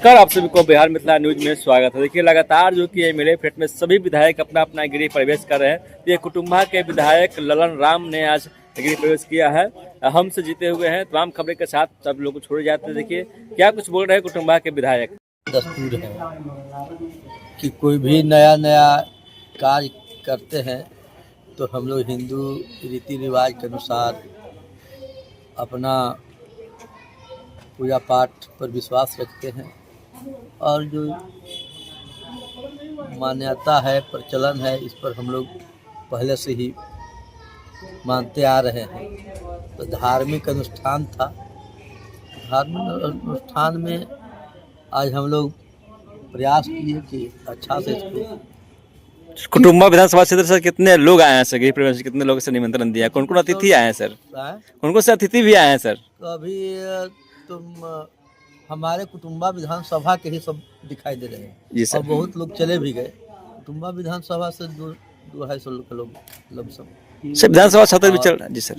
नमस्कार, आप सभी को बिहार मिथिला न्यूज में स्वागत है। देखिए, लगातार जो कि एमएलए फेट में सभी विधायक अपना अपना गृह प्रवेश कर रहे हैं। ये कुटुंबा के विधायक ललन राम ने आज गृह प्रवेश किया है। हम से जीते हुए हैं। तमाम खबरें के साथ सब लोग को छोड़े जाते हैं। देखिए क्या कुछ बोल रहे हैं कुटुंबा के विधायक। दस्तूर है कि कोई भी नया कार्य करते हैं तो हम लोग हिंदू रीति रिवाज के अनुसार अपना पूजा पाठ पर विश्वास रखते हैं और जो मान्यता है, प्रचलन है, इस पर हम लोग पहले से ही मानते आ रहे हैं। तो धार्मिक अनुष्ठान था। धार्मिक अनुष्ठान में आज हम लोग प्रयास किए कि अच्छा से इसको। कुटुंबा विधानसभा क्षेत्र से कितने लोग आए हैं सर गृह प्रवेश? कितने लोगों से निमंत्रण दिया? कौन कौन अतिथि आए हैं सर? कौन कौन से अतिथि भी आए हैं सर? तो अभी तुम हमारे कुटुंबा विधानसभा के ही सब दिखाई दे रहे हैं जी सर। और बहुत लोग चले भी गए। कुटुंबा विधानसभा से 200-250 लोग लमसम सर विधानसभा क्षेत्र भी चल रहा है जी सर।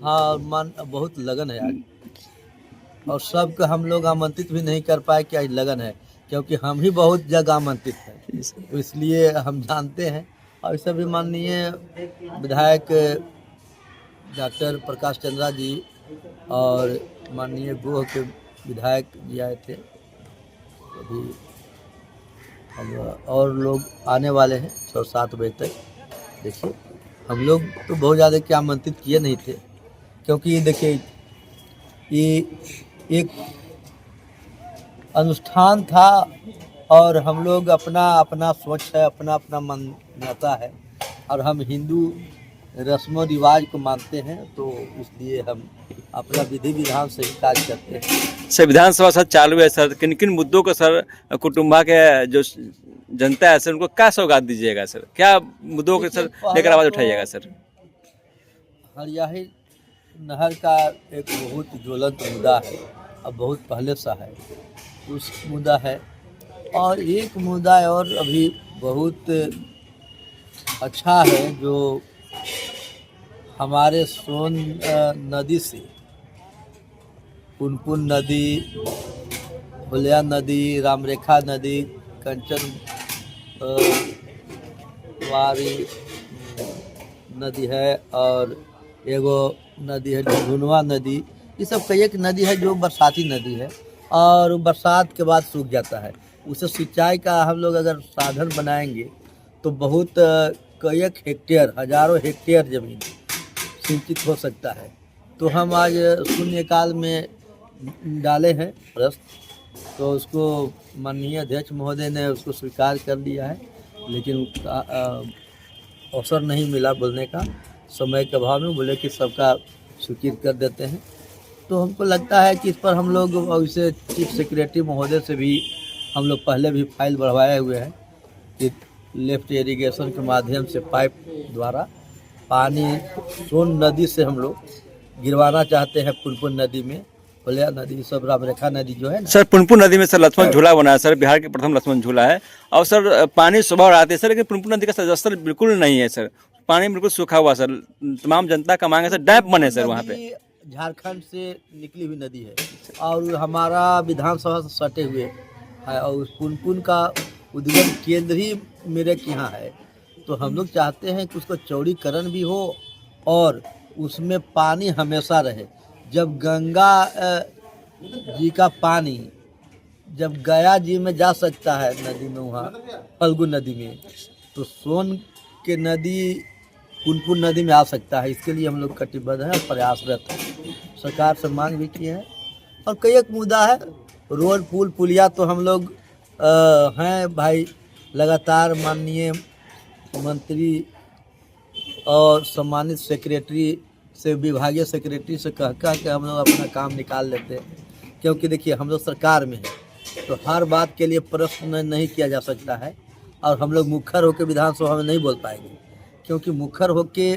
हाँ, बहुत लगन है आज और सबको हम लोग आमंत्रित भी नहीं कर पाए कि आज लगन है, क्योंकि हम ही बहुत जगह आमंत्रित हैं, तो इसलिए हम जानते हैं। और इसे भी माननीय विधायक डॉक्टर प्रकाश चंद्रा जी और माननीय गोह के विधायक जी आए थे। अभी हम और लोग आने वाले हैं 6-7 बजे तक। देखिए, हम लोग तो बहुत ज़्यादा क्या आमंत्रित किए नहीं थे, क्योंकि देखिए ये एक अनुष्ठान था और हम लोग अपना अपना सोच है, अपना अपना मान्यता है और हम हिंदू रस्म रिवाज को मानते हैं, तो इसलिए हम अपना विधि विधान से ही कार्य करते हैं। सर विधानसभा सर चालू है सर, किन किन मुद्दों को सर कुटुंबा के जो जनता है सर उनको क्या सौगात दीजिएगा सर? क्या मुद्दों को सर लेकर आवाज उठाइएगा सर? हरियाही नहर का एक बहुत ज्वलंत मुद्दा है, अब बहुत पहले सा है, उस मुद्दा है। और एक मुद्दा और अभी बहुत अच्छा है जो हमारे सोन नदी से पुनपुन नदी, हुलिया नदी, रामरेखा नदी, कंचन वारी नदी है और एगो नदी है ढुनवा नदी। ये सब कई एक नदी है जो बरसाती नदी है और बरसात के बाद सूख जाता है। उसे सिंचाई का हम लोग अगर साधन बनाएंगे तो बहुत कई एक हेक्टेयर, हजारों हेक्टेयर ज़मीन सिंचित हो सकता है। तो हम आज शून्यकाल में डाले हैं प्रश्न, तो उसको माननीय अध्यक्ष महोदय ने उसको स्वीकार कर लिया है, लेकिन अवसर नहीं मिला बोलने का। समय के अभाव में बोले कि सबका स्वीकृत कर देते हैं। तो हमको लगता है कि इस पर हम लोग इसे चीफ सेक्रेटरी महोदय से भी हम लोग पहले भी फाइल बढ़वाए हुए हैं कि लेफ्ट इरिगेशन के माध्यम से पाइप द्वारा पानी सोन नदी से हम लोग गिरवाना चाहते हैं पुनपुन नदी में, फुलिया नदी, सब रामरेखा नदी जो है सर। पुनपुन नदी में सर लक्ष्मण झूला बना है सर, बिहार के प्रथम लक्ष्मण झूला है और सर पानी सुबह और आते सर, लेकिन पुनपुन नदी का जलस्तर बिल्कुल नहीं है सर, पानी बिल्कुल सूखा हुआ सर। तमाम जनता का मांग है सर डैम बने सर वहाँ पे। झारखंड से निकली हुई नदी है और हमारा विधानसभा से सटे हुए है और उस पुनपुन का उद्गम केंद्र ही मेरे के यहाँ है। तो हम लोग चाहते हैं कि उसको चौड़ीकरण भी हो और उसमें पानी हमेशा रहे। जब गंगा जी का पानी जब गया जी में जा सकता है नदी में, वहाँ फल्गु नदी में, तो सोन के नदी पुनपुन नदी में आ सकता है। इसके लिए हम लोग कटिबद्ध हैं और प्रयासरत हैं। सरकार से मांग भी की है और कई एक मुद्दा है, रोड पुल पुलिया तो हम लोग हैं भाई, लगातार माननीय मंत्री और सम्मानित सेक्रेटरी से, विभागीय सेक्रेटरी से कह के हम लोग अपना काम निकाल लेते हैं। क्योंकि देखिए हम लोग सरकार में हैं तो हर बात के लिए प्रश्न नहीं किया जा सकता है और हम लोग मुखर होकर विधानसभा में नहीं बोल पाएंगे, क्योंकि मुखर होके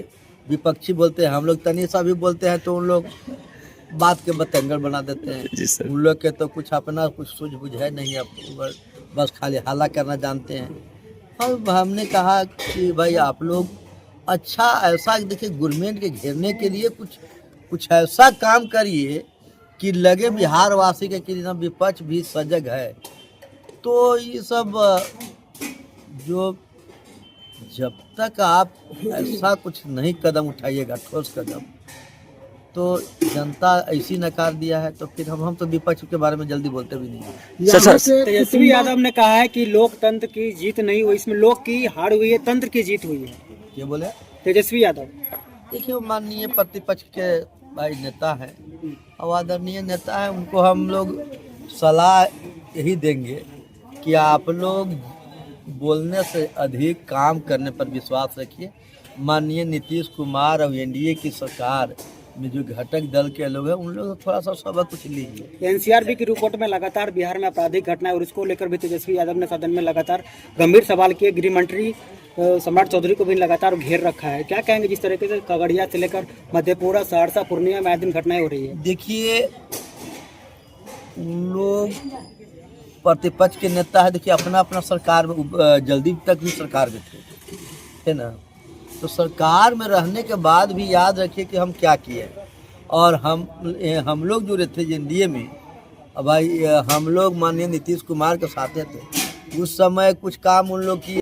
विपक्षी बोलते हैं, हम लोग तनी सा भी बोलते हैं तो उन लोग बात के बतंगड़ बना देते हैं। उन लोग के तो कुछ अपना कुछ सूझबूझ है नहीं, अब बस खाली हल्ला करना जानते हैं। और हमने कहा कि भाई आप लोग अच्छा ऐसा देखिए, गवर्नमेंट के घेरने के लिए कुछ ऐसा काम करिए कि लगे बिहार वासी के कि विपक्ष भी सजग है तो ये सब जो जब तक आप ऐसा कुछ नहीं कदम उठाइएगा, ठोस कदम, तो जनता ऐसी नकार दिया है, तो फिर हम तो विपक्ष के बारे में जल्दी बोलते भी नहीं हैं। सर, तेजस्वी यादव ने कहा है कि लोकतंत्र की जीत नहीं हुई, इसमें लोक की हार हुई है, तंत्र की जीत हुई है। ये बोले तेजस्वी यादव देखिए, वो माननीय प्रतिपक्ष के भाई नेता है और आदरणीय नेता है, उनको हम लोग सलाह यही देंगे कि आप लोग बोलने से अधिक काम करने पर विश्वास रखिए। माननीय नीतीश कुमार और एनडीए की सरकार में जो घटक दल के लोग हैं, उन लोग थोड़ा सा सबक कुछ लीजिए। एनसीआरबी की रिपोर्ट में लगातार बिहार में आपराधिक घटनाएं और इसको लेकर भी तेजस्वी यादव ने सदन में लगातार गंभीर सवाल किए। गृह मंत्री सम्राट चौधरी को भी लगातार घेर रखा है। क्या कहेंगे जिस तरीके से खगड़िया से लेकर मधेपुरा, सहरसा, पूर्णिया में आए दिन घटनाएं हो रही है? देखिए, उन लोग प्रतिपक्ष के नेता है, देखिए अपना अपना सरकार में जल्दी तक भी सरकार में थे, है ना। तो सरकार में रहने के बाद भी याद रखिए कि हम क्या किए, और हम लोग जो रहते एनडीए में, अब भाई हम लोग माननीय नीतीश कुमार के साथ थे, उस समय कुछ काम उन लोग किए।